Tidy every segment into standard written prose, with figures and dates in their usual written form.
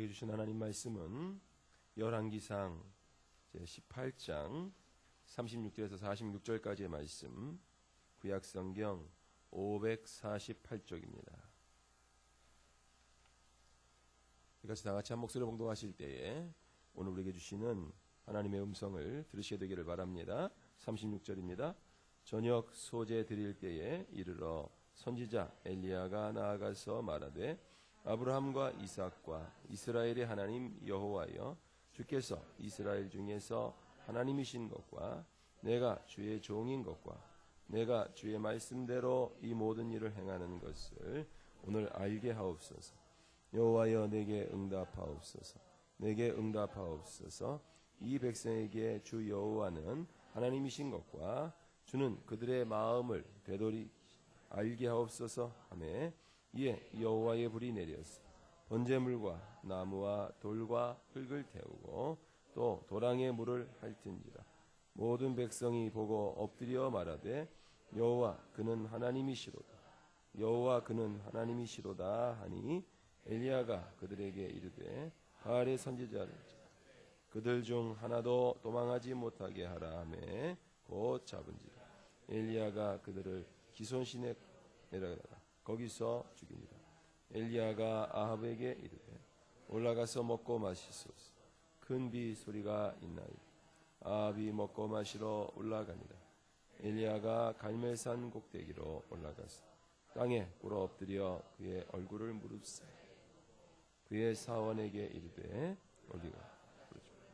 우리에게 주신 하나님 말씀은 열왕기상 제18장 36절에서 46절까지의 말씀, 구약성경 548쪽입니다. 이같이 다같이 한 목소리로 봉독하실 때에 오늘 우리에게 주시는 하나님의 음성을 들으시게 되기를 바랍니다. 36절입니다. 저녁 소제 드릴 때에 이르러 선지자 엘리야가 나아가서 말하되 아브라함과 이삭과 이스라엘의 하나님 여호와여, 주께서 이스라엘 중에서 하나님이신 것과 내가 주의 종인 것과 내가 주의 말씀대로 이 모든 일을 행하는 것을 오늘 알게 하옵소서. 여호와여, 내게 응답하옵소서. 내게 응답하옵소서. 이 백성에게 주 여호와는 하나님이신 것과 주는 그들의 마음을 되돌이 알게 하옵소서 하매, 이에 여호와의 불이 내려서 번제물과 나무와 돌과 흙을 태우고 또 도랑에 물을 핥은지라. 모든 백성이 보고 엎드려 말하되 여호와 그는 하나님이시로다. 여호와 그는 하나님이시로다 하니, 엘리야가 그들에게 이르되 바알의 선지자를 그들 중 하나도 도망하지 못하게 하라 하매 곧 잡은지라. 엘리야가 그들을 기손시내 내려가라 거기서 죽이니라. 엘리야가 아합에게 이르되 올라가서 먹고 마시소서. 큰 비 소리가 있나이다. 아합이 먹고 마시러 올라가니라. 엘리야가 갈멜산 꼭대기로 올라가서 땅에 꿇어 엎드려 그의 얼굴을 무릅쓰고 그의 사원에게 이르되 올리가 부르짖으라.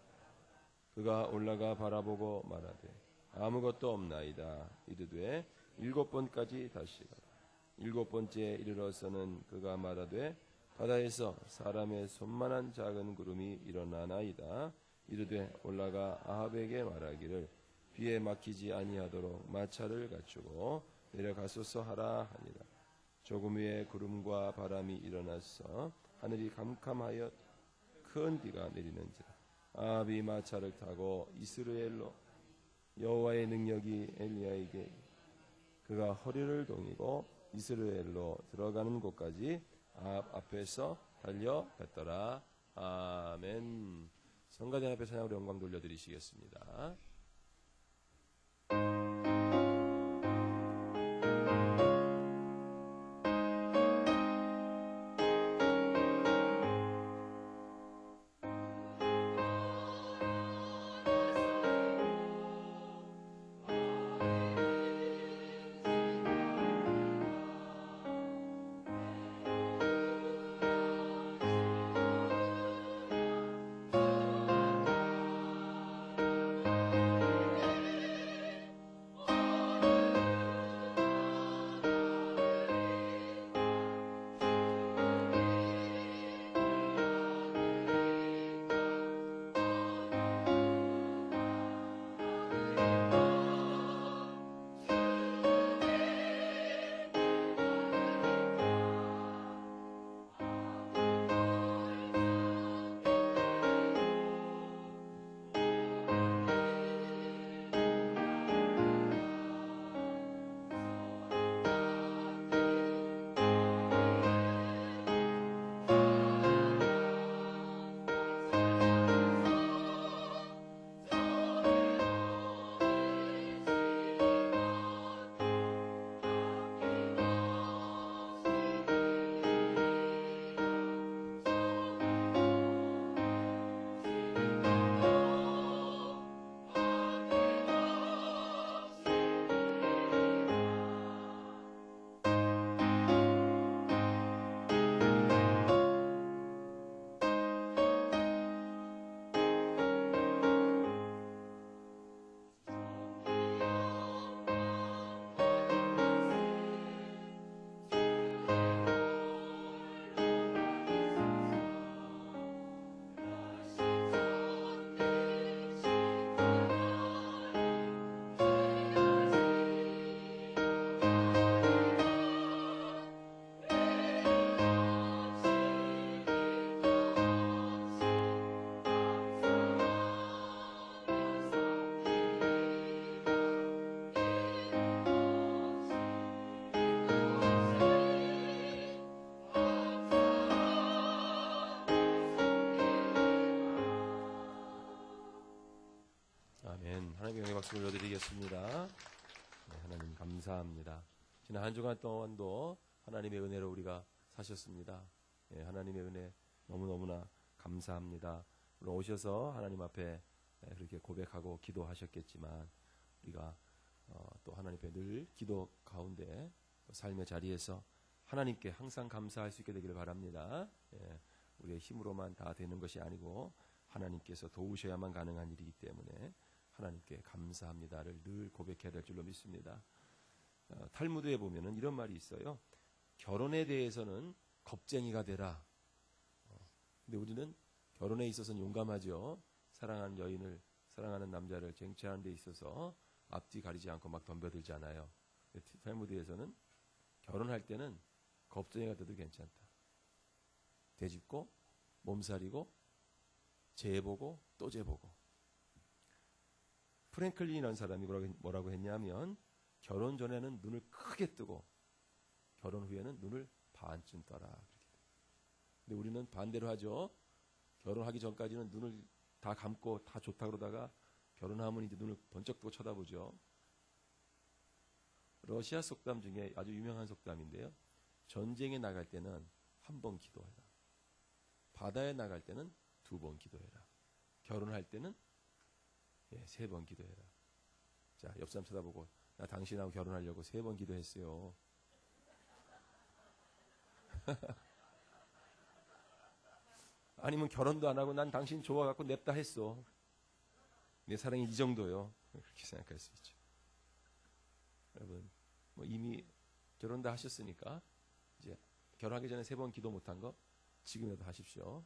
그가 올라가 바라보고 말하되 아무것도 없나이다. 이르되 7번까지 다시 가라. 7번째에 이르러서는 그가 말하되 바다에서 사람의 손만한 작은 구름이 일어나나이다. 이르되 올라가 아합에게 말하기를 비에 막히지 아니하도록 마차를 갖추고 내려가소서 하라 하니라. 조금 후에 구름과 바람이 일어나서 하늘이 캄캄하여 큰 비가 내리는지라. 아합이 마차를 타고 이스라엘로 여호와의 능력이 엘리야에게 그가 허리를 동이고 이스라엘로 들어가는 곳까지 아합 앞에서 달려갔더라. 아멘. 성가대 앞에 찬양으로 영광 돌려드리시겠습니다. 아멘. 하나님께 영광의 박수 올려드리겠습니다. 네, 하나님 감사합니다. 지난 한 주간 동안도 하나님의 은혜로 우리가 사셨습니다. 네, 하나님의 은혜 너무너무나 감사합니다. 물론 오셔서 하나님 앞에 그렇게 고백하고 기도하셨겠지만 우리가 또 하나님 앞에 늘 기도 가운데 삶의 자리에서 하나님께 항상 감사할 수 있게 되기를 바랍니다. 예, 우리의 힘으로만 다 되는 것이 아니고 하나님께서 도우셔야만 가능한 일이기 때문에 하나님께 감사합니다를 늘 고백해야 될 줄로 믿습니다. 탈무드에 보면은 이런 말이 있어요. 결혼에 대해서는 겁쟁이가 되라. 근데 우리는 결혼에 있어서는 용감하죠. 사랑하는 여인을, 사랑하는 남자를 쟁취하는 데 있어서 앞뒤 가리지 않고 막 덤벼들잖아요. 탈무드에서는 결혼할 때는 겁쟁이가 돼도 괜찮다. 되짚고 몸살이고 재보고 또 재보고. 프랭클린이라는 사람이 뭐라고 했냐면 결혼 전에는 눈을 크게 뜨고 결혼 후에는 눈을 반쯤 떠라. 근데 우리는 반대로 하죠. 결혼하기 전까지는 눈을 다 감고 다 좋다 그러다가 결혼하면 이제 눈을 번쩍 뜨고 쳐다보죠. 러시아 속담 중에 아주 유명한 속담인데요. 전쟁에 나갈 때는 한 번 기도해라. 바다에 나갈 때는 2번 기도해라. 결혼할 때는 3번 기도해라. 자, 옆 사람 쳐다보고 나 당신하고 결혼하려고 3번 기도했어요. 아니면 결혼도 안 하고 난 당신 좋아갖고 냅다 했어. 내 사랑이 이 정도요. 그렇게 생각할 수 있죠. 여러분, 뭐 이미 결혼 다 하셨으니까 이제 결혼하기 전에 3번 기도 못한 거 지금이라도 하십시오.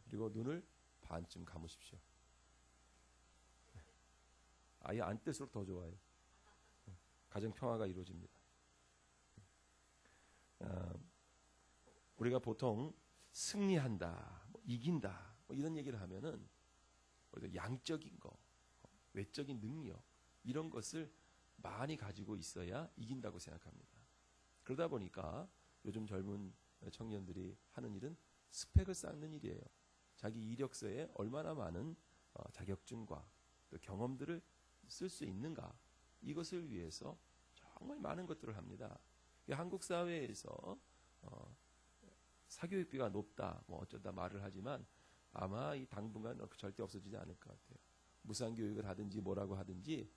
그리고 눈을 반쯤 감으십시오. 아예 안 뜰수록 더 좋아요. 가정 평화가 이루어집니다. 우리가 보통 승리한다, 이긴다 이런 얘기를 하면은 양적인 거, 외적인 능력 이런 것을 많이 가지고 있어야 이긴다고 생각합니다. 그러다 보니까 요즘 젊은 청년들이 하는 일은 스펙을 쌓는 일이에요. 자기 이력서에 얼마나 많은 자격증과 또 경험들을 쓸 수 있는가, 이것을 위해서 정말 많은 것들을 합니다. 한국 사회에서 사교육비가 높다 뭐 어쩌다 말을 하지만 아마 이 당분간 절대 없어지지 않을 것 같아요. 무상교육을 하든지 뭐라고 하든지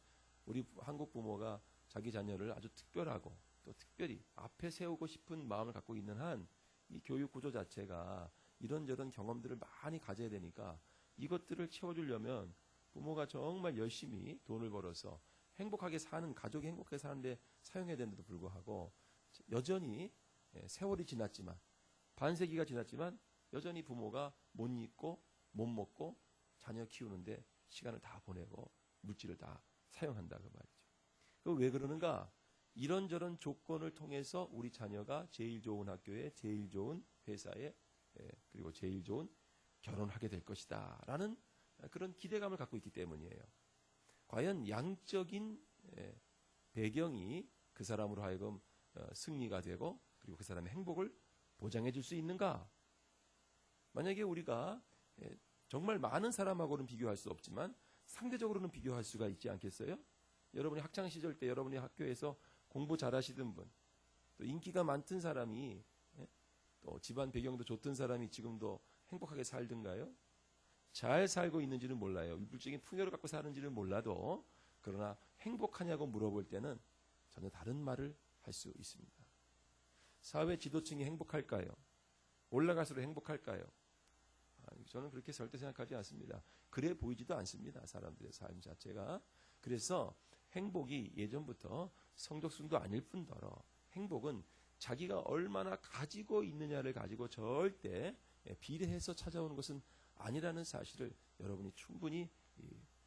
우리 한국 부모가 자기 자녀를 아주 특별하고 또 특별히 앞에 세우고 싶은 마음을 갖고 있는 한 이 교육 구조 자체가 이런저런 경험들을 많이 가져야 되니까 이것들을 채워주려면 부모가 정말 열심히 돈을 벌어서 행복하게 사는, 가족이 행복하게 사는데 사용해야 되는데도 불구하고 여전히 세월이 지났지만 반세기가 지났지만 여전히 부모가 못 입고 못 먹고 자녀 키우는데 시간을 다 보내고 물질을 다 사용한다 그 말이죠. 왜 그러는가? 이런저런 조건을 통해서 우리 자녀가 제일 좋은 학교에 제일 좋은 회사에 그리고 제일 좋은 결혼하게 될 것이다 라는 그런 기대감을 갖고 있기 때문이에요. 과연 양적인 배경이 그 사람으로 하여금 승리가 되고 그리고 그 사람의 행복을 보장해 줄 수 있는가? 만약에 우리가 정말 많은 사람하고는 비교할 수 없지만 상대적으로는 비교할 수가 있지 않겠어요? 여러분이 학창시절 때 여러분이 학교에서 공부 잘하시던 분, 또 인기가 많던 사람이 또 집안 배경도 좋던 사람이 지금도 행복하게 살던가요? 잘 살고 있는지는 몰라요. 물질적인 풍요를 갖고 사는지는 몰라도 그러나 행복하냐고 물어볼 때는 전혀 다른 말을 할 수 있습니다. 사회 지도층이 행복할까요? 올라갈수록 행복할까요? 저는 그렇게 절대 생각하지 않습니다. 그래 보이지도 않습니다. 사람들의 삶 자체가. 그래서 행복이 예전부터 성적순도 아닐 뿐더러 행복은 자기가 얼마나 가지고 있느냐를 가지고 절대 비례해서 찾아오는 것은 아니라는 사실을 여러분이 충분히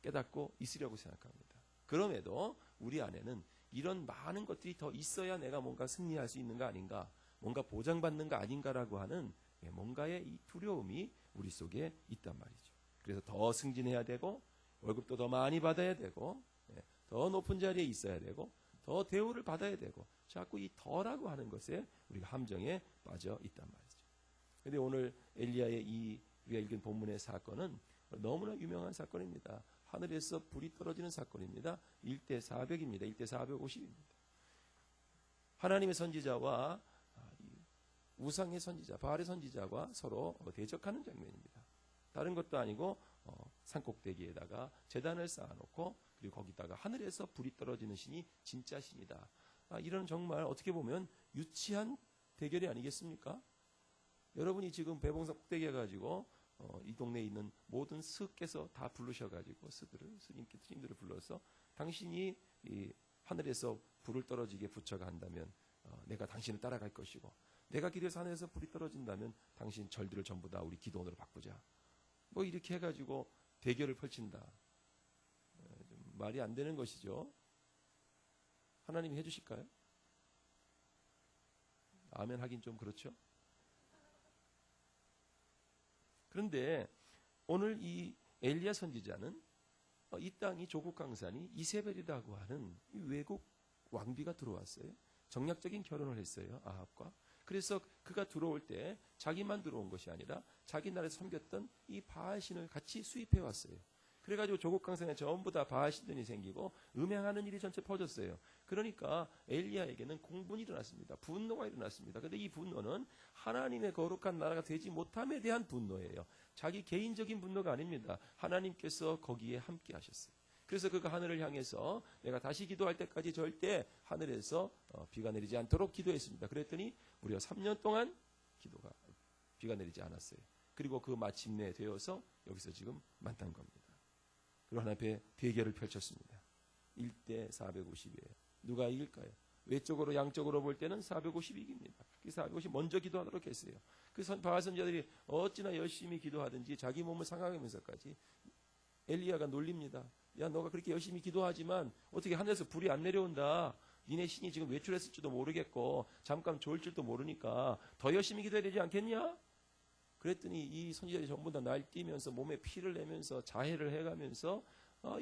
깨닫고 있으려고 생각합니다. 그럼에도 우리 안에는 이런 많은 것들이 더 있어야 내가 뭔가 승리할 수 있는 거 아닌가, 뭔가 보장받는 거 아닌가라고 하는 뭔가의 이 두려움이 우리 속에 있단 말이죠. 그래서 더 승진해야 되고 월급도 더 많이 받아야 되고 더 높은 자리에 있어야 되고 더 대우를 받아야 되고 자꾸 이 더라고 하는 것에 우리가 함정에 빠져 있단 말이죠. 그런데 오늘 엘리야의 이 우리가 읽은 본문의 사건은 너무나 유명한 사건입니다. 하늘에서 불이 떨어지는 사건입니다. 1대 400입니다. 1대 450입니다. 하나님의 선지자와 우상의 선지자, 바알의 선지자가 서로 대적하는 장면입니다. 다른 것도 아니고 산꼭대기에다가 제단을 쌓아놓고 그리고 거기다가 하늘에서 불이 떨어지는 신이 진짜 신이다. 이런 정말 어떻게 보면 유치한 대결이 아니겠습니까? 여러분이 지금 배봉산 꼭대기에 가지고 이 동네에 있는 모든 스께서 다 부르셔가지고 스님들을 불러서 당신이 이 하늘에서 불을 떨어지게 부처가 한다면 내가 당신을 따라갈 것이고 내가 기도해서 하늘에서 불이 떨어진다면 당신 절들을 전부 다 우리 기도원으로 바꾸자. 뭐 이렇게 해가지고 대결을 펼친다. 좀 말이 안 되는 것이죠. 하나님이 해주실까요? 아멘 하긴 좀 그렇죠. 그런데 오늘 이 엘리야 선지자는 이 땅이 조국 강산이 이세벨이라고 하는 외국 왕비가 들어왔어요. 정략적인 결혼을 했어요. 아합과. 그래서 그가 들어올 때 자기만 들어온 것이 아니라 자기 나라에서 섬겼던 이 바알신을 같이 수입해 왔어요. 그래가지고 조국 강산에 전부 다 바알신들이 생기고 음행하는 일이 전체 퍼졌어요. 그러니까 엘리야에게는 공분이 일어났습니다. 분노가 일어났습니다. 그런데 이 분노는 하나님의 거룩한 나라가 되지 못함에 대한 분노예요. 자기 개인적인 분노가 아닙니다. 하나님께서 거기에 함께 하셨어요. 그래서 그가 하늘을 향해서 내가 다시 기도할 때까지 절대 하늘에서 비가 내리지 않도록 기도했습니다. 그랬더니 무려 3년 동안 비가 내리지 않았어요. 그리고 그 마침내 되어서 여기서 지금 만난 겁니다. 그리고 하나님 앞에 대결을 펼쳤습니다. 1대 450이에요. 누가 이길까요? 외적으로 양적으로 볼 때는 450이 이깁니다. 그 450 먼저 기도하도록 했어요. 그 바알 선지자들이 어찌나 열심히 기도하든지 자기 몸을 상하면서까지 엘리야가 놀립니다. 야, 너가 그렇게 열심히 기도하지만 어떻게 하늘에서 불이 안 내려온다. 니네 신이 지금 외출했을지도 모르겠고 잠깐 좋을 줄도 모르니까 더 열심히 기도해야 되지 않겠냐? 그랬더니 이 선지자들이 전부 다 날뛰면서 몸에 피를 내면서 자해를 해가면서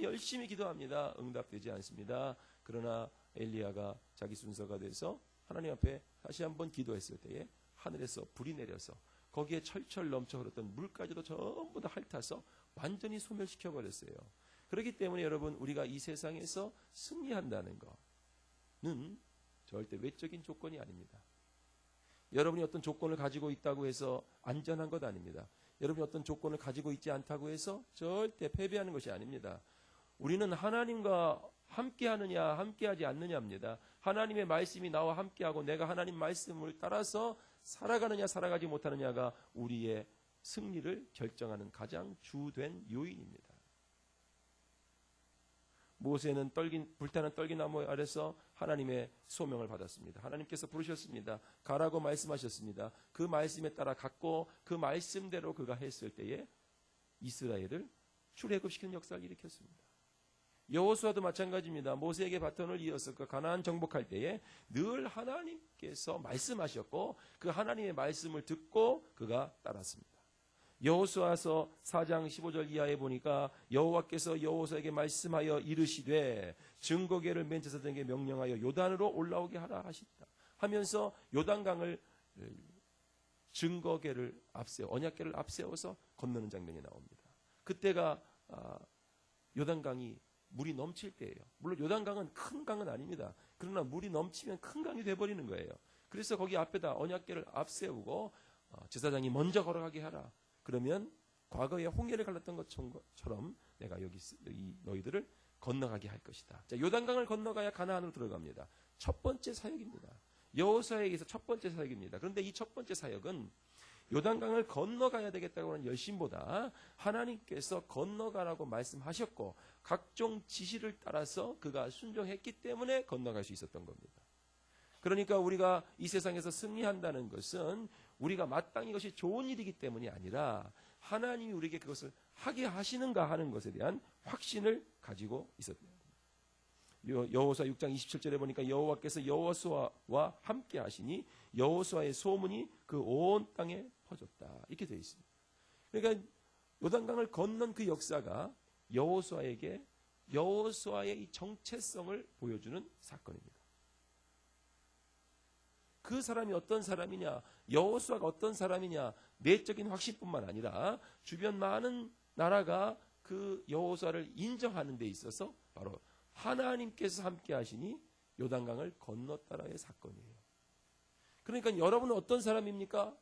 열심히 기도합니다. 응답되지 않습니다. 그러나 엘리야가 자기 순서가 돼서 하나님 앞에 다시 한번 기도했을 때에 하늘에서 불이 내려서 거기에 철철 넘쳐 흐르던 물까지도 전부 다 핥아서 완전히 소멸시켜 버렸어요. 그렇기 때문에 여러분 우리가 이 세상에서 승리한다는 것은 절대 외적인 조건이 아닙니다. 여러분이 어떤 조건을 가지고 있다고 해서 안전한 것 아닙니다. 여러분이 어떤 조건을 가지고 있지 않다고 해서 절대 패배하는 것이 아닙니다. 우리는 하나님과 함께하느냐 함께하지 않느냐입니다. 하나님의 말씀이 나와 함께하고 내가 하나님 말씀을 따라서 살아가느냐 살아가지 못하느냐가 우리의 승리를 결정하는 가장 주된 요인입니다. 모세는 불타는 떨기나무 아래서 하나님의 소명을 받았습니다. 하나님께서 부르셨습니다. 가라고 말씀하셨습니다. 그 말씀에 따라 갔고 그 말씀대로 그가 했을 때에 이스라엘을 출애굽시키는 역사를 일으켰습니다. 여호수아도 마찬가지입니다. 모세에게 바톤을 이어서 그 가나안 정복할 때에 늘 하나님께서 말씀하셨고 그 하나님의 말씀을 듣고 그가 따랐습니다. 여호수아서 4장 15절 이하에 보니까 여호와께서 여호수아에게 말씀하여 이르시되 증거궤를 맨 제사장에게 명령하여 요단으로 올라오게 하라 하시다 하면서 요단강을 증거궤를 언약궤를 앞세워서 건너는 장면이 나옵니다. 그때가 요단강이 물이 넘칠 때예요. 물론 요단강은 큰 강은 아닙니다. 그러나 물이 넘치면 큰 강이 돼버리는 거예요. 그래서 거기 앞에다 언약궤를 앞세우고 제사장이 먼저 걸어가게 하라. 그러면 과거에 홍해를 갈랐던 것처럼 내가 여기 너희들을 건너가게 할 것이다. 자, 요단강을 건너가야 가나안으로 들어갑니다. 첫 번째 사역입니다. 여호수아에게서 첫 번째 사역입니다. 그런데 이 첫 번째 사역은 요단강을 건너가야 되겠다고 하는 열심보다 하나님께서 건너가라고 말씀하셨고 각종 지시를 따라서 그가 순종했기 때문에 건너갈 수 있었던 겁니다. 그러니까 우리가 이 세상에서 승리한다는 것은 우리가 마땅히 이것이 좋은 일이기 때문이 아니라 하나님이 우리에게 그것을 하게 하시는가 하는 것에 대한 확신을 가지고 있었다. 여호수아 6장 27절에 보니까 여호와께서 여호수아와 함께 하시니 여호수아의 소문이 그 온 땅에 퍼졌다. 이렇게 되어 있습니다. 그러니까 요단강을 건넌 그 역사가 여호수아에게 여호수아의 이 정체성을 보여주는 사건입니다. 그 사람이 어떤 사람이냐, 여호수아가 어떤 사람이냐, 내적인 확신뿐만 아니라 주변 많은 나라가 그 여호수아를 인정하는 데 있어서 바로 하나님께서 함께 하시니 요단강을 건넜다라의 사건이에요. 그러니까 여러분은 어떤 사람입니까?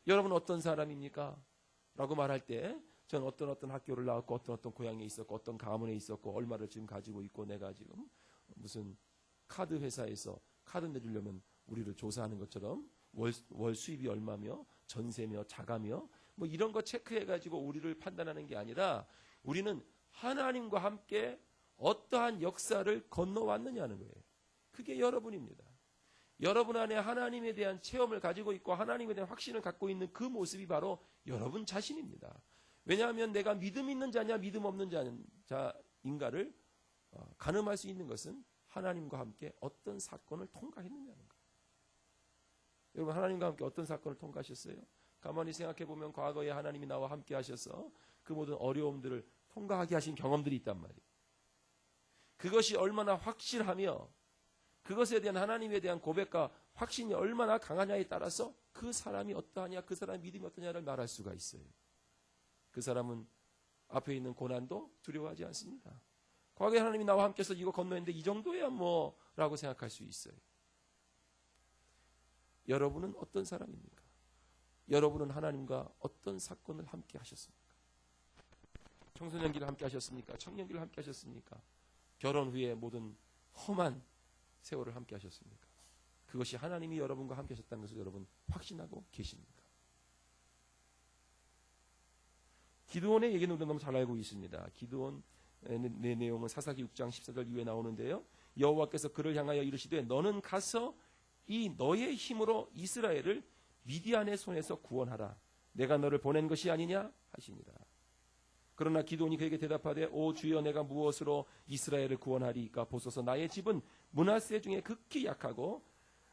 여러분은 어떤 사람입니까? 라고 말할 때 저는 어떤 학교를 나왔고 어떤 고향에 있었고 어떤 가문에 있었고 얼마를 지금 가지고 있고 내가 지금 무슨 카드 회사에서 카드 내주려면 우리를 조사하는 것처럼 월 수입이 얼마며 전세며 자가며 뭐 이런 거 체크해가지고 우리를 판단하는 게 아니라 우리는 하나님과 함께 어떠한 역사를 건너왔느냐는 거예요. 그게 여러분입니다. 여러분 안에 하나님에 대한 체험을 가지고 있고 하나님에 대한 확신을 갖고 있는 그 모습이 바로 여러분 자신입니다. 왜냐하면 내가 믿음 있는 자냐 믿음 없는 자인가를 가늠할 수 있는 것은 하나님과 함께 어떤 사건을 통과했느냐는 거예요. 여러분 하나님과 함께 어떤 사건을 통과하셨어요? 가만히 생각해 보면 과거에 하나님이 나와 함께 하셔서 그 모든 어려움들을 통과하게 하신 경험들이 있단 말이에요. 그것이 얼마나 확실하며 그것에 대한 하나님에 대한 고백과 확신이 얼마나 강하냐에 따라서 그 사람이 어떠하냐, 그 사람의 믿음이 어떠냐를 말할 수가 있어요. 그 사람은 앞에 있는 고난도 두려워하지 않습니다. 과거에 하나님이 나와 함께서 이거 건너는데 이 정도야 뭐라고 생각할 수 있어요. 여러분은 어떤 사람입니까? 여러분은 하나님과 어떤 사건을 함께 하셨습니까? 청소년기를 함께 하셨습니까? 청년기를 함께 하셨습니까? 결혼 후에 모든 험한 세월을 함께 하셨습니까? 그것이 하나님이 여러분과 함께 하셨다는 것을 여러분 확신하고 계십니까? 기드온의 얘기는 우리가 너무 잘 알고 있습니다. 기드온의 내용은 사사기 6장 14절 이후에 나오는데요. 여호와께서 그를 향하여 이르시되 너는 가서 이 너의 힘으로 이스라엘을 미디안의 손에서 구원하라. 내가 너를 보낸 것이 아니냐 하시니라. 그러나 기드온이 그에게 대답하되 오 주여 내가 무엇으로 이스라엘을 구원하리이까 보소서 나의 집은 므낫세 중에 극히 약하고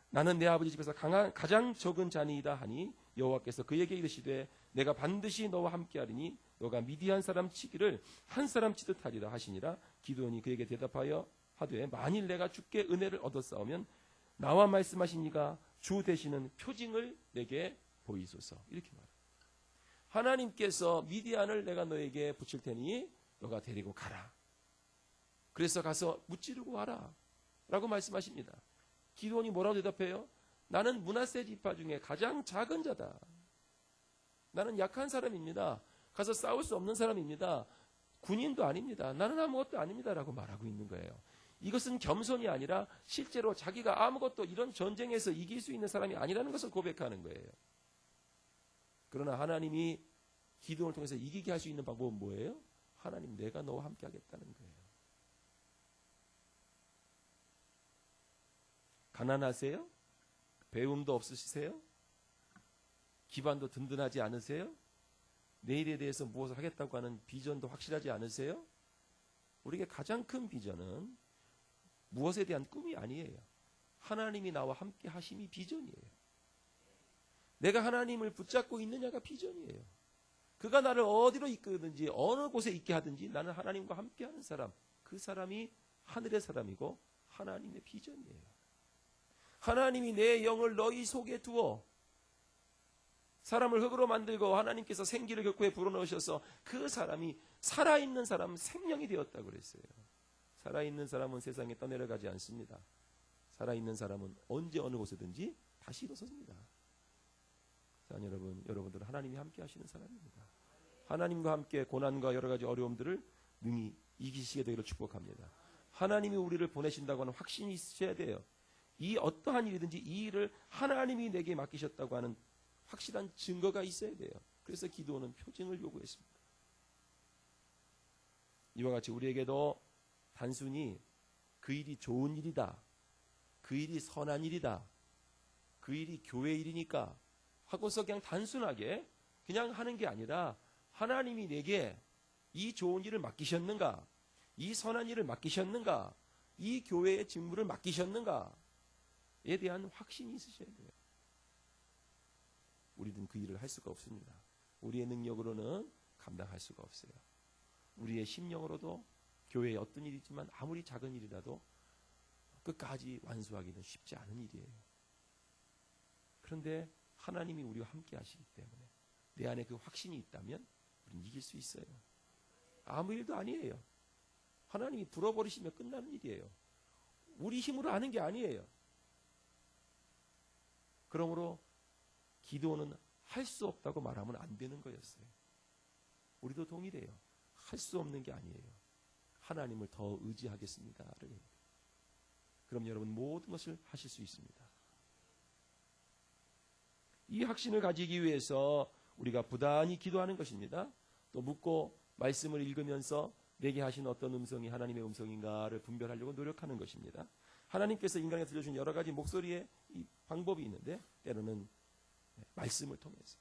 나는 내 아버지 집에서 가장 적은 자니이다 하니 여호와께서 그에게 이르시되 내가 반드시 너와 함께하리니 너가 미디안 사람 치기를 한 사람 치듯 하리라 하시니라. 기드온이 그에게 대답하여 하되 만일 내가 주께 은혜를 얻었사오면 나와 말씀하신 이가 주 되시는 표징을 내게 보이소서. 이렇게 말합니다. 하나님께서 미디안을 내가 너에게 붙일 테니 너가 데리고 가라. 그래서 가서 무찌르고 와라 라고 말씀하십니다. 기드온이 뭐라고 대답해요? 나는 므낫세 지파 중에 가장 작은 자다. 나는 약한 사람입니다. 가서 싸울 수 없는 사람입니다. 군인도 아닙니다. 나는 아무것도 아닙니다 라고 말하고 있는 거예요. 이것은 겸손이 아니라 실제로 자기가 아무것도 이런 전쟁에서 이길 수 있는 사람이 아니라는 것을 고백하는 거예요. 그러나 하나님이 기드온을 통해서 이기게 할 수 있는 방법은 뭐예요? 하나님 내가 너와 함께 하겠다는 거예요. 가난하세요? 배움도 없으시세요? 기반도 든든하지 않으세요? 내일에 대해서 무엇을 하겠다고 하는 비전도 확실하지 않으세요? 우리에게 가장 큰 비전은 무엇에 대한 꿈이 아니에요. 하나님이 나와 함께 하심이 비전이에요. 내가 하나님을 붙잡고 있느냐가 비전이에요. 그가 나를 어디로 이끄든지 어느 곳에 있게 하든지 나는 하나님과 함께하는 사람, 그 사람이 하늘의 사람이고 하나님의 비전이에요. 하나님이 내 영을 너희 속에 두어 사람을 흙으로 만들고 하나님께서 생기를 격구에 불어넣으셔서 그 사람이 살아있는 사람, 생명이 되었다고 그랬어요. 살아있는 사람은 세상에 떠내려가지 않습니다. 살아있는 사람은 언제 어느 곳에든지 다시 일어섭니다. 자, 여러분들은 하나님이 함께 하시는 사람입니다. 하나님과 함께 고난과 여러 가지 어려움들을 능히 이기시게 되기를 축복합니다. 하나님이 우리를 보내신다고 하는 확신이 있으셔야 돼요. 이 어떠한 일이든지 이 일을 하나님이 내게 맡기셨다고 하는 확실한 증거가 있어야 돼요. 그래서 기드온은 표징을 요구했습니다. 이와 같이 우리에게도 단순히 그 일이 좋은 일이다, 그 일이 선한 일이다, 그 일이 교회 일이니까 하고서 그냥 단순하게 그냥 하는 게 아니라 하나님이 내게 이 좋은 일을 맡기셨는가, 이 선한 일을 맡기셨는가, 이 교회의 직무를 맡기셨는가에 대한 확신이 있으셔야 돼요. 우리는 그 일을 할 수가 없습니다. 우리의 능력으로는 감당할 수가 없어요. 우리의 심령으로도 교회의 어떤 일이지만 아무리 작은 일이라도 끝까지 완수하기는 쉽지 않은 일이에요. 그런데 하나님이 우리와 함께 하시기 때문에 내 안에 그 확신이 있다면 우리는 이길 수 있어요. 아무 일도 아니에요. 하나님이 불어버리시면 끝나는 일이에요. 우리 힘으로 하는 게 아니에요. 그러므로 기도는 할 수 없다고 말하면 안 되는 거였어요. 우리도 동일해요. 할 수 없는 게 아니에요. 하나님을 더 의지하겠습니다를 해요. 그럼 여러분 모든 것을 하실 수 있습니다. 이 확신을 가지기 위해서 우리가 부단히 기도하는 것입니다. 또 묻고 말씀을 읽으면서 내게 하신 어떤 음성이 하나님의 음성인가를 분별하려고 노력하는 것입니다. 하나님께서 인간에게 들려준 여러 가지 목소리의 이 방법이 있는데 때로는 말씀을 통해서,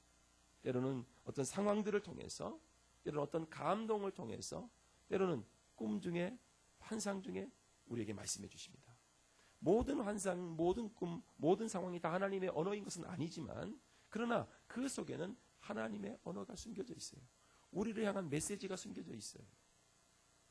때로는 어떤 상황들을 통해서, 때로는 어떤 감동을 통해서, 때로는 꿈 중에, 환상 중에 우리에게 말씀해 주십니다. 모든 환상, 모든 꿈, 모든 상황이 다 하나님의 언어인 것은 아니지만 그러나 그 속에는 하나님의 언어가 숨겨져 있어요. 우리를 향한 메시지가 숨겨져 있어요.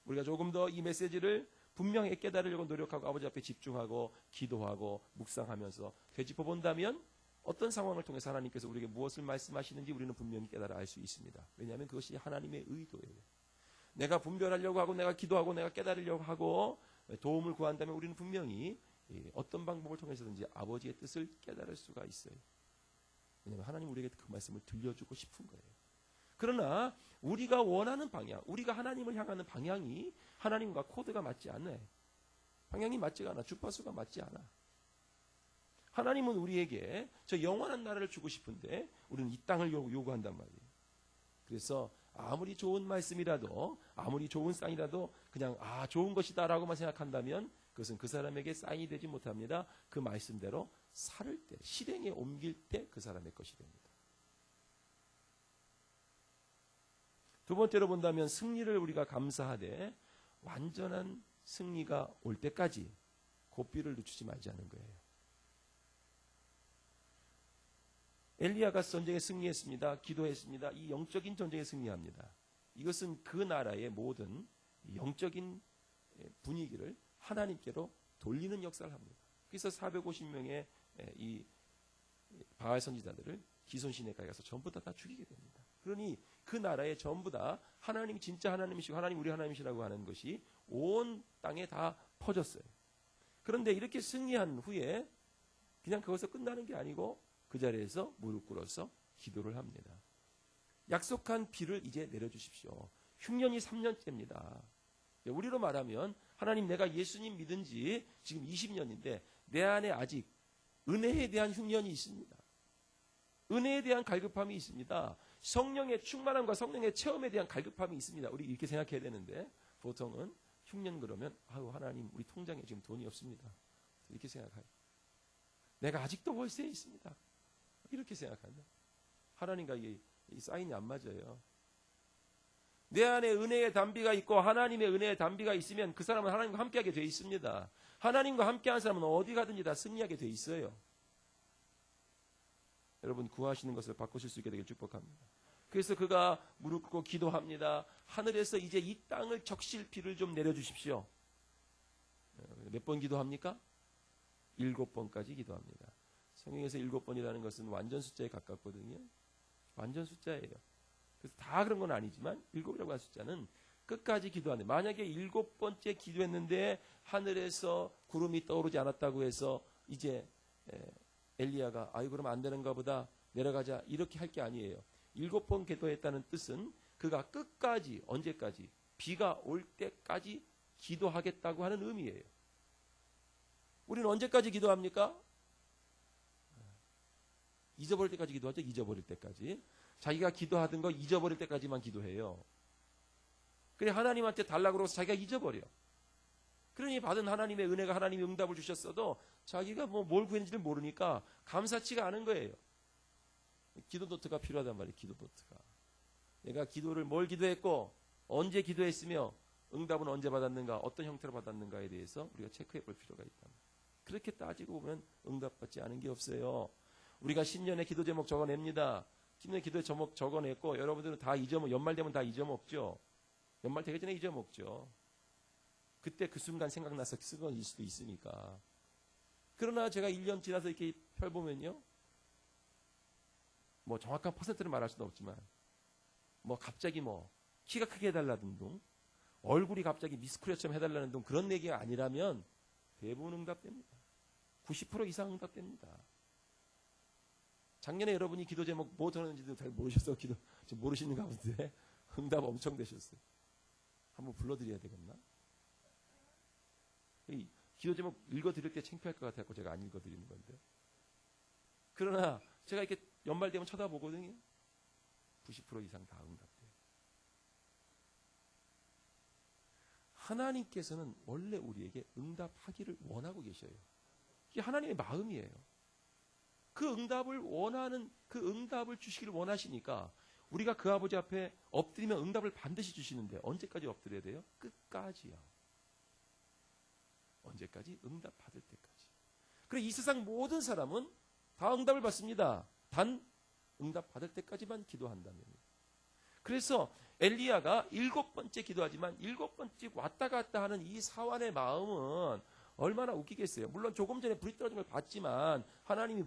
우리가 조금 더 이 메시지를 분명히 깨달으려고 노력하고 아버지 앞에 집중하고 기도하고 묵상하면서 되짚어 본다면 어떤 상황을 통해서 하나님께서 우리에게 무엇을 말씀하시는지 우리는 분명히 깨달아 알 수 있습니다. 왜냐하면 그것이 하나님의 의도예요. 내가 분별하려고 하고 내가 기도하고 내가 깨달으려고 하고 도움을 구한다면 우리는 분명히 어떤 방법을 통해서든지 아버지의 뜻을 깨달을 수가 있어요. 왜냐하면 하나님 우리에게 그 말씀을 들려주고 싶은 거예요. 그러나 우리가 원하는 방향, 우리가 하나님을 향하는 방향이 하나님과 코드가 맞지 않아요. 방향이 맞지가 않아. 주파수가 맞지 않아. 하나님은 우리에게 저 영원한 나라를 주고 싶은데 우리는 이 땅을 요구한단 말이에요. 그래서 아무리 좋은 말씀이라도 아무리 좋은 쌍이라도 그냥 좋은 것이다 라고만 생각한다면 그것은 그 사람에게 쌍이 되지 못합니다. 그 말씀대로 살을 때, 실행에 옮길 때 그 사람의 것이 됩니다. 두 번째로 본다면 승리를 우리가 감사하되 완전한 승리가 올 때까지 고삐를 늦추지 말자는 거예요. 엘리야가 전쟁에 승리했습니다. 기도했습니다. 이 영적인 전쟁에 승리합니다. 이것은 그 나라의 모든 영적인 분위기를 하나님께로 돌리는 역사를 합니다. 그래서 450명의 이 바알 선지자들을 기손 시내가에 가서 전부 다 죽이게 됩니다. 그러니 그 나라에 전부 다 하나님이 진짜 하나님이시고 하나님 우리 하나님이시라고 하는 것이 온 땅에 다 퍼졌어요. 그런데 이렇게 승리한 후에 그냥 거기서 끝나는 게 아니고 그 자리에서 무릎 꿇어서 기도를 합니다. 약속한 비를 이제 내려주십시오. 흉년이 3년째입니다. 우리로 말하면 하나님 내가 예수님 믿은 지 지금 20년인데 내 안에 아직 은혜에 대한 흉년이 있습니다. 은혜에 대한 갈급함이 있습니다. 성령의 충만함과 성령의 체험에 대한 갈급함이 있습니다. 우리 이렇게 생각해야 되는데 보통은 흉년 그러면 하나님 우리 통장에 지금 돈이 없습니다. 이렇게 생각해요. 내가 아직도 월세에 있습니다. 이렇게 생각한다. 하나님과 이 사인이 안 맞아요. 내 안에 은혜의 담비가 있고 하나님의 은혜의 담비가 있으면 그 사람은 하나님과 함께하게 돼 있습니다. 하나님과 함께하는 사람은 어디 가든지 다 승리하게 돼 있어요. 여러분 구하시는 것을 바꾸실 수 있게 되길 축복합니다. 그래서 그가 무릎 꿇고 기도합니다. 하늘에서 이제 이 땅을 적실 비를 좀 내려주십시오. 몇 번 기도합니까? 7번까지 기도합니다. 성경에서 7번이라는 것은 완전 숫자에 가깝거든요. 완전 숫자예요. 그래서 다 그런 건 아니지만 7이라고 한 숫자는 끝까지 기도하는. 만약에 7번째 기도했는데 하늘에서 구름이 떠오르지 않았다고 해서 이제 엘리야가 그러면 안 되는가 보다 내려가자 이렇게 할 게 아니에요. 7번 기도했다는 뜻은 그가 끝까지 언제까지 비가 올 때까지 기도하겠다고 하는 의미예요. 우리는 언제까지 기도합니까? 잊어버릴 때까지 기도하죠. 잊어버릴 때까지. 자기가 기도하던 거 잊어버릴 때까지만 기도해요. 그래 하나님한테 달라고 그러고 자기가 잊어버려. 그러니 받은 하나님의 은혜가 하나님이 응답을 주셨어도 자기가 뭘 구했는지를 모르니까 감사치가 않은 거예요. 기도 노트가 필요하단 말이에요. 기도 노트가. 내가 기도를 뭘 기도했고 언제 기도했으며 응답은 언제 받았는가 어떤 형태로 받았는가에 대해서 우리가 체크해 볼 필요가 있다. 그렇게 따지고 보면 응답받지 않은 게 없어요. 우리가 신년의 기도 제목 적어냅니다. 신년의 기도 제목 적어냈고 여러분들은 다 연말 되면 다 잊어먹죠. 연말 되기 전에 잊어먹죠. 그때 그 순간 생각나서 쓴 건일 수도 있으니까. 그러나 제가 1년 지나서 이렇게 펼보면요. 정확한 퍼센트를 말할 수는 없지만 갑자기 키가 크게 해달라는 둥, 얼굴이 갑자기 미스코리아처럼 해달라는 둥, 그런 얘기가 아니라면 대부분 응답됩니다. 90% 이상 응답됩니다. 작년에 여러분이 기도 제목 뭐 들었는지도 잘 모르셨어요. 지금 모르시는 가운데 응답 엄청 되셨어요. 한번 불러드려야 되겠나? 이 기도 제목 읽어드릴 때 창피할 것 같아서 제가 안 읽어드리는 건데. 그러나 제가 이렇게 연말 되면 쳐다보거든요. 90% 이상 다 응답돼요. 하나님께서는 원래 우리에게 응답하기를 원하고 계셔요. 이게 하나님의 마음이에요. 그 응답을 원하는, 그 응답을 주시기를 원하시니까 우리가 그 아버지 앞에 엎드리면 응답을 반드시 주시는데 언제까지 엎드려야 돼요? 끝까지요. 언제까지? 응답 받을 때까지. 그래, 이 세상 모든 사람은 다 응답을 받습니다. 단 응답 받을 때까지만 기도한다면. 그래서 엘리야가 7번째 기도하지만 7번째 왔다 갔다 하는 이 사환의 마음은 얼마나 웃기겠어요. 물론 조금 전에 불이 떨어진 걸 봤지만 하나님이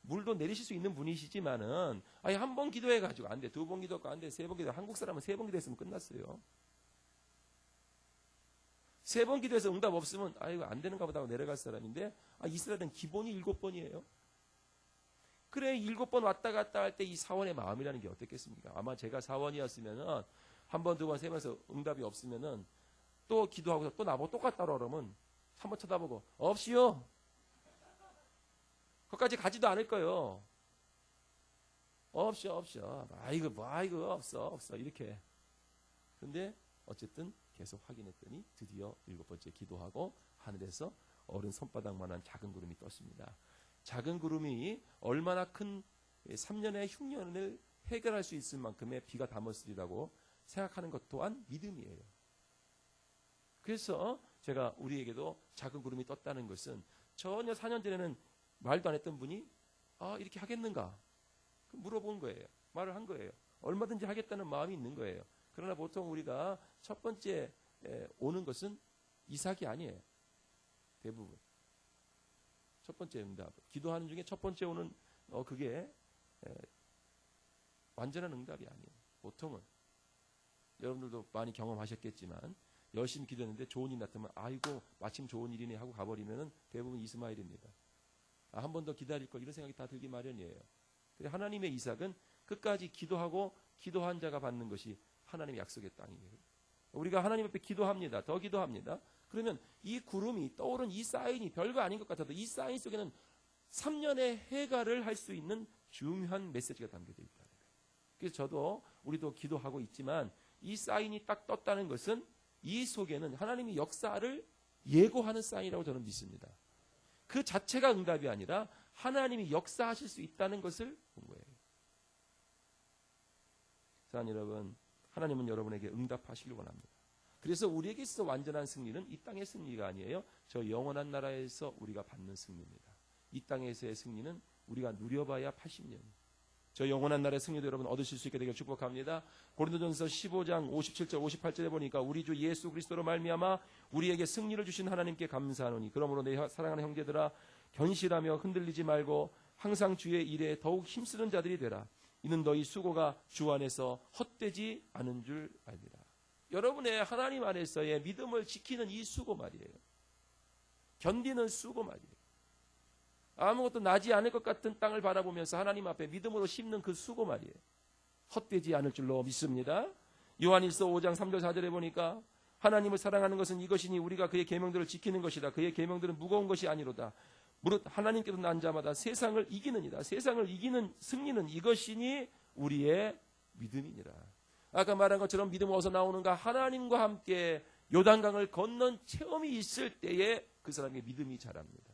물도 내리실 수 있는 분이시지만은 아예 한 번 기도해가지고 안 돼. 2번 기도하고 안 돼. 3번 기도. 한국 사람은 3번 기도했으면 끝났어요. 3번 기도해서 응답 없으면 이거 안 되는가 보다 하고 내려갈 사람인데 이스라엘은 기본이 7번이에요. 그래, 7번 왔다 갔다 할 때 이 사원의 마음이라는 게 어떻겠습니까? 아마 제가 사원이었으면은 한 번, 2번, 3번에서 응답이 없으면은 또 기도하고서 또 나보고 똑같다 그러면 한번 쳐다보고 없이요. 거기까지 가지도 않을 거예요. 없어. 이거 없어. 이렇게. 근데 어쨌든 계속 확인했더니 드디어 7번째 기도하고 하늘에서 어른 손바닥만한 작은 구름이 떴습니다. 작은 구름이 얼마나 큰 3년의 흉년을 해결할 수 있을 만큼의 비가 담았으리라고 생각하는 것 또한 믿음이에요. 그래서 제가 우리에게도 작은 구름이 떴다는 것은 전혀 4년 전에는 말도 안 했던 분이 이렇게 하겠는가 물어본 거예요. 말을 한 거예요. 얼마든지 하겠다는 마음이 있는 거예요. 그러나 보통 우리가 첫 번째 오는 것은 이삭이 아니에요. 대부분. 첫 번째 응답. 기도하는 중에 첫 번째 오는 그게 완전한 응답이 아니에요. 보통은. 여러분들도 많이 경험하셨겠지만 열심히 기도했는데 좋은 일 나타나면 아이고 마침 좋은 일이네 하고 가버리면 대부분 이스마엘입니다. 한 번 더 기다릴 걸 이런 생각이 다 들기 마련이에요. 하나님의 이삭은 끝까지 기도하고 기도한 자가 받는 것이 하나님의 약속의 땅이에요. 우리가 하나님 앞에 기도합니다. 더 기도합니다. 그러면 이 구름이 떠오른 이 사인이 별거 아닌 것 같아도 이 사인 속에는 3년의 해가를 할 수 있는 중요한 메시지가 담겨져 있다는 거예요. 그래서 저도 우리도 기도하고 있지만 이 사인이 딱 떴다는 것은 이 속에는 하나님의 역사를 예고하는 사인이라고 저는 믿습니다. 그 자체가 응답이 아니라 하나님이 역사하실 수 있다는 것을 본 거예요. 사랑하는 여러분, 하나님은 여러분에게 응답하시길 원합니다. 그래서 우리에게 있어 완전한 승리는 이 땅의 승리가 아니에요. 저 영원한 나라에서 우리가 받는 승리입니다. 이 땅에서의 승리는 우리가 누려봐야 80년. 저 영원한 나라의 승리도 여러분 얻으실 수 있게 되길 축복합니다. 고린도전서 15장 57절 58절에 보니까 우리 주 예수 그리스도로 말미암아 우리에게 승리를 주신 하나님께 감사하노니 그러므로 내 사랑하는 형제들아 견실하며 흔들리지 말고 항상 주의 일에 더욱 힘쓰는 자들이 되라. 이는 너희 수고가 주 안에서 헛되지 않은 줄 알리라. 여러분의 하나님 안에서의 믿음을 지키는 이 수고 말이에요. 견디는 수고 말이에요. 아무것도 나지 않을 것 같은 땅을 바라보면서 하나님 앞에 믿음으로 심는 그 수고 말이에요. 헛되지 않을 줄로 믿습니다. 요한일서 5장 3절 4절에 보니까 하나님을 사랑하는 것은 이것이니 우리가 그의 계명들을 지키는 것이다. 그의 계명들은 무거운 것이 아니로다. 무릇 하나님께서 난 자마다 세상을 이기느니라. 세상을 이기는 승리는 이것이니 우리의 믿음이니라. 아까 말한 것처럼 믿음은 어디서 나오는가? 하나님과 함께 요단강을 건넌 체험이 있을 때에 그 사람의 믿음이 자랍니다.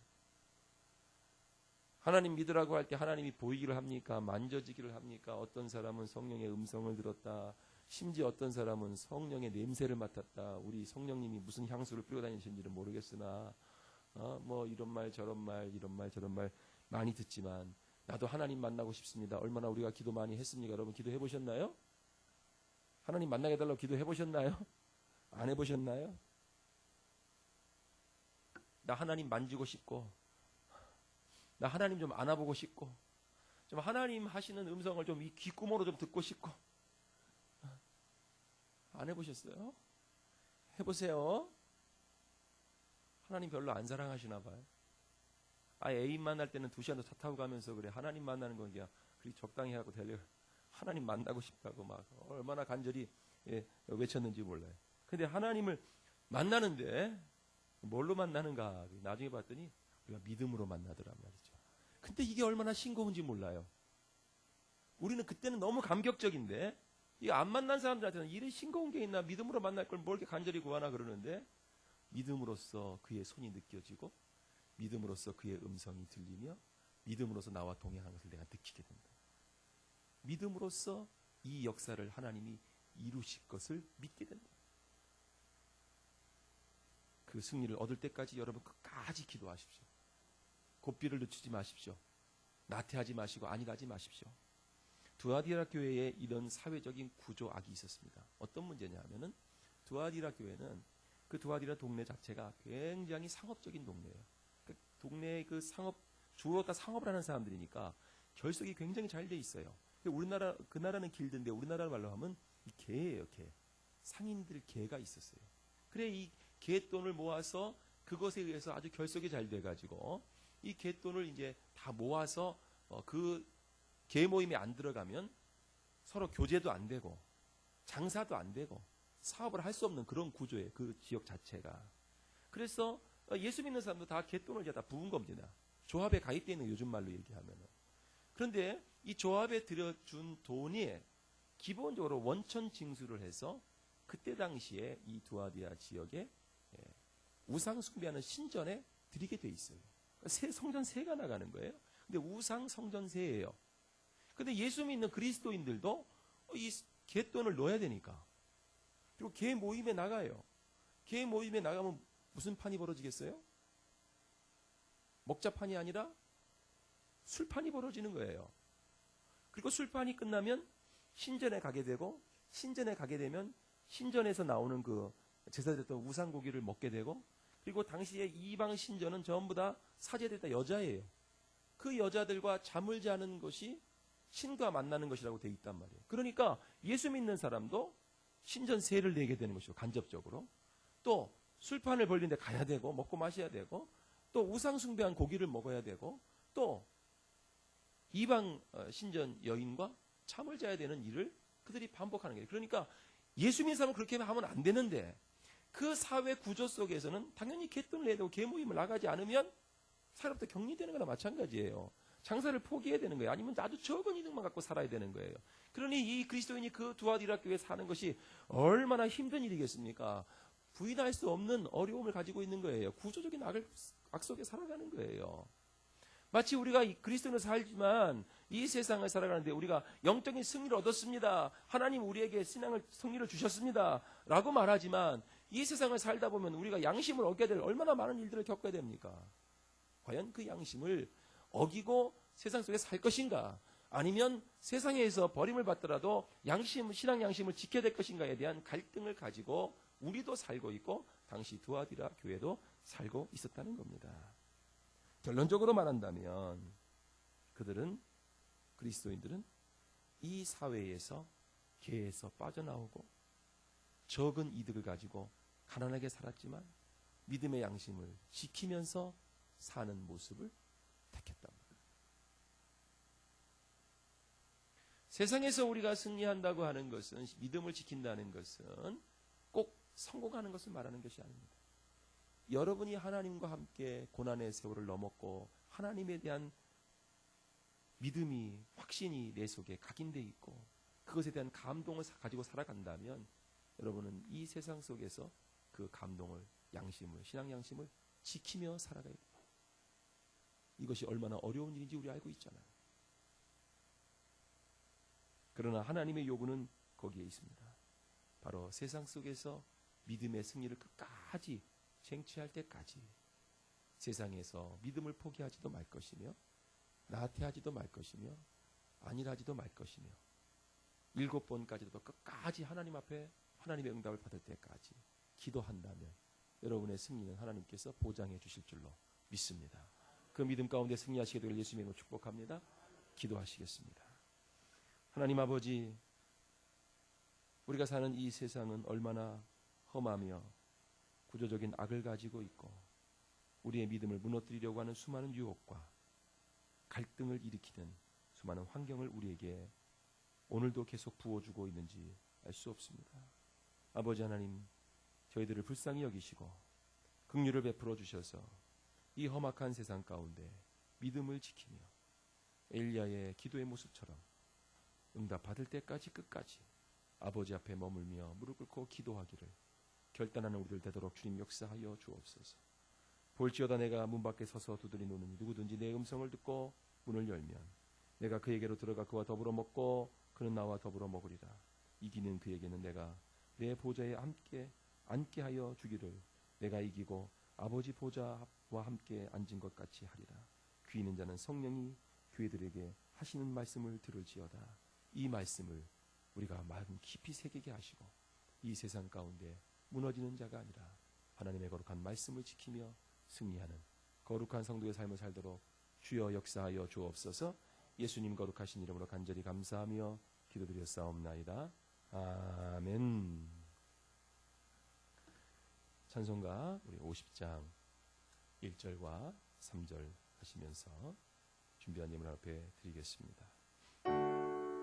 하나님 믿으라고 할 때 하나님이 보이기를 합니까? 만져지기를 합니까? 어떤 사람은 성령의 음성을 들었다. 심지어 어떤 사람은 성령의 냄새를 맡았다. 우리 성령님이 무슨 향수를 뿌려 다니시는지는 모르겠으나 뭐 이런 말 저런 말 많이 듣지만 나도 하나님 만나고 싶습니다. 얼마나 우리가 기도 많이 했습니까? 여러분 기도해 보셨나요? 하나님 만나게 해달라고 기도해 보셨나요? 안 해보셨나요? 나 하나님 만지고 싶고 나 하나님 좀 안아보고 싶고 좀 하나님 하시는 음성을 좀 이 귓구멍으로 좀 듣고 싶고 안 해보셨어요? 해보세요. 하나님 별로 안 사랑하시나 봐요. 애인 만날 때는 2시간도 차 타고 가면서 그래. 하나님 만나는 건 그냥 그리 적당히 하고 되려. 하나님 만나고 싶다고 막 얼마나 간절히 외쳤는지 몰라요. 근데 하나님을 만나는데 뭘로 만나는가? 나중에 봤더니 우리가 믿음으로 만나더란 말이죠. 근데 이게 얼마나 싱거운지 몰라요. 우리는 그때는 너무 감격적인데 이 안 만난 사람들한테는 이래 싱거운 게 있나? 믿음으로 만날 걸 뭘 이렇게 간절히 구하나 그러는데 믿음으로써 그의 손이 느껴지고 믿음으로써 그의 음성이 들리며 믿음으로써 나와 동행하는 것을 내가 느끼게 된다. 믿음으로써 이 역사를 하나님이 이루실 것을 믿게 된다. 그 승리를 얻을 때까지 여러분 끝까지 기도하십시오. 고삐를 늦추지 마십시오. 나태하지 마시고 안일하지 마십시오. 두아디라 교회에 이런 사회적인 구조악이 있었습니다. 어떤 문제냐 하면은 두아디라 교회는 그 두아디라 동네 자체가 굉장히 상업적인 동네예요. 그 동네의 그 상업, 주로 다 상업을 하는 사람들이니까 결속이 굉장히 잘 돼 있어요. 우리나라, 그 나라는 길드인데 우리나라 말로 하면 이 개예요, 개. 상인들 개가 있었어요. 그래 이 개돈을 모아서 그것에 의해서 아주 결속이 잘 돼가지고 이 개돈을 이제 다 모아서 그 개 모임에 안 들어가면 서로 교제도 안 되고 장사도 안 되고 사업을 할 수 없는 그런 구조예요. 그 지역 자체가. 그래서 예수 믿는 사람도 다 개돈을 이제 다 부은 겁니다. 조합에 가입되어 있는 요즘 말로 얘기하면은. 그런데 이 조합에 들여준 돈이 기본적으로 원천 징수를 해서 그때 당시에 이 두아디아 지역에 우상 숭배하는 신전에 드리게 돼 있어요. 성전 세가 나가는 거예요. 근데 우상 성전세예요. 근데 예수 믿는 그리스도인들도 이 갯돈을 넣어야 되니까. 그리고 개 모임에 나가요. 개 모임에 나가면 무슨 판이 벌어지겠어요? 먹자판이 아니라 술판이 벌어지는 거예요. 그리고 술판이 끝나면 신전에 가게 되고 신전에 가게 되면 신전에서 나오는 그 제사됐던 우상고기를 먹게 되고 그리고 당시에 이방 신전은 전부 다 사제들이 다 여자예요. 그 여자들과 잠을 자는 것이 신과 만나는 것이라고 되어 있단 말이에요. 그러니까 예수 믿는 사람도 신전세를 내게 되는 것이고 간접적으로 또 술판을 벌리는 데 가야 되고 먹고 마셔야 되고 또 우상 숭배한 고기를 먹어야 되고 또 이방 신전 여인과 잠을 자야 되는 일을 그들이 반복하는 거예요. 그러니까 예수 믿는 사람은 그렇게 하면 안 되는데 그 사회 구조 속에서는 당연히 갯돈을 내야 되고 개모임을 나가지 않으면 사람부터 격리되는 거나 마찬가지예요. 장사를 포기해야 되는 거예요. 아니면 아주 적은 이득만 갖고 살아야 되는 거예요. 그러니 이 그리스도인이 그 두아디라 교회에 사는 것이 얼마나 힘든 일이겠습니까? 부인할 수 없는 어려움을 가지고 있는 거예요. 구조적인 악 속에 살아가는 거예요. 마치 우리가 그리스도인으로 살지만 이 세상을 살아가는데 우리가 영적인 승리를 얻었습니다. 하나님 우리에게 승리를 주셨습니다. 라고 말하지만 이 세상을 살다 보면 우리가 양심을 어겨야 될 얼마나 많은 일들을 겪어야 됩니까? 과연 그 양심을 어기고 세상 속에 살 것인가? 아니면 세상에서 버림을 받더라도 신앙 양심을 지켜야 될 것인가에 대한 갈등을 가지고 우리도 살고 있고 당시 두아디라 교회도 살고 있었다는 겁니다. 결론적으로 말한다면 그리스도인들은 이 사회에서 개에서 빠져나오고 적은 이득을 가지고 가난하게 살았지만 믿음의 양심을 지키면서 사는 모습을 택했단 말이에요. 세상에서 우리가 승리한다고 하는 것은 믿음을 지킨다는 것은 꼭 성공하는 것을 말하는 것이 아닙니다. 여러분이 하나님과 함께 고난의 세월을 넘었고 하나님에 대한 믿음이 확신이 내 속에 각인되어 있고 그것에 대한 감동을 가지고 살아간다면 여러분은 이 세상 속에서 그 감동을 양심을 신앙 양심을 지키며 살아가야 돼요. 이것이 얼마나 어려운 일인지 우리 알고 있잖아요. 그러나 하나님의 요구는 거기에 있습니다. 바로 세상 속에서 믿음의 승리를 끝까지 쟁취할 때까지 세상에서 믿음을 포기하지도 말 것이며 나태하지도 말 것이며 안일하지도 말 것이며 7번까지도 끝까지 하나님 앞에 하나님의 응답을 받을 때까지 기도한다면 여러분의 승리는 하나님께서 보장해 주실 줄로 믿습니다. 그 믿음 가운데 승리하시게 되길 예수님의 이름으로 축복합니다. 기도하시겠습니다. 하나님 아버지, 우리가 사는 이 세상은 얼마나 험하며 구조적인 악을 가지고 있고 우리의 믿음을 무너뜨리려고 하는 수많은 유혹과 갈등을 일으키는 수많은 환경을 우리에게 오늘도 계속 부어주고 있는지 알 수 없습니다. 아버지 하나님, 저희들을 불쌍히 여기시고 긍휼을 베풀어 주셔서 이 험악한 세상 가운데 믿음을 지키며 엘리야의 기도의 모습처럼 응답받을 때까지 끝까지 아버지 앞에 머물며 무릎 꿇고 기도하기를 결단하는 우리들 되도록 주님 역사하여 주옵소서. 볼지어다 내가 문 밖에 서서 두드리노니 누구든지 내 음성을 듣고 문을 열면 내가 그에게로 들어가 그와 더불어 먹고 그는 나와 더불어 먹으리라. 이기는 그에게는 내가 내 보좌에 함께 앉게 하여 주기를 내가 이기고 아버지 보좌와 함께 앉은 것 같이 하리라. 귀 있는 자는 성령이 교회들에게 하시는 말씀을 들을지어다. 이 말씀을 우리가 마음 깊이 새기게 하시고 이 세상 가운데 무너지는 자가 아니라 하나님의 거룩한 말씀을 지키며 승리하는 거룩한 성도의 삶을 살도록 주여 역사하여 주옵소서. 예수님 거룩하신 이름으로 간절히 감사하며 기도드렸사옵나이다. 아멘. 찬송가 우리 50장 1절과 3절 하시면서 준비한 예물 앞에 드리겠습니다.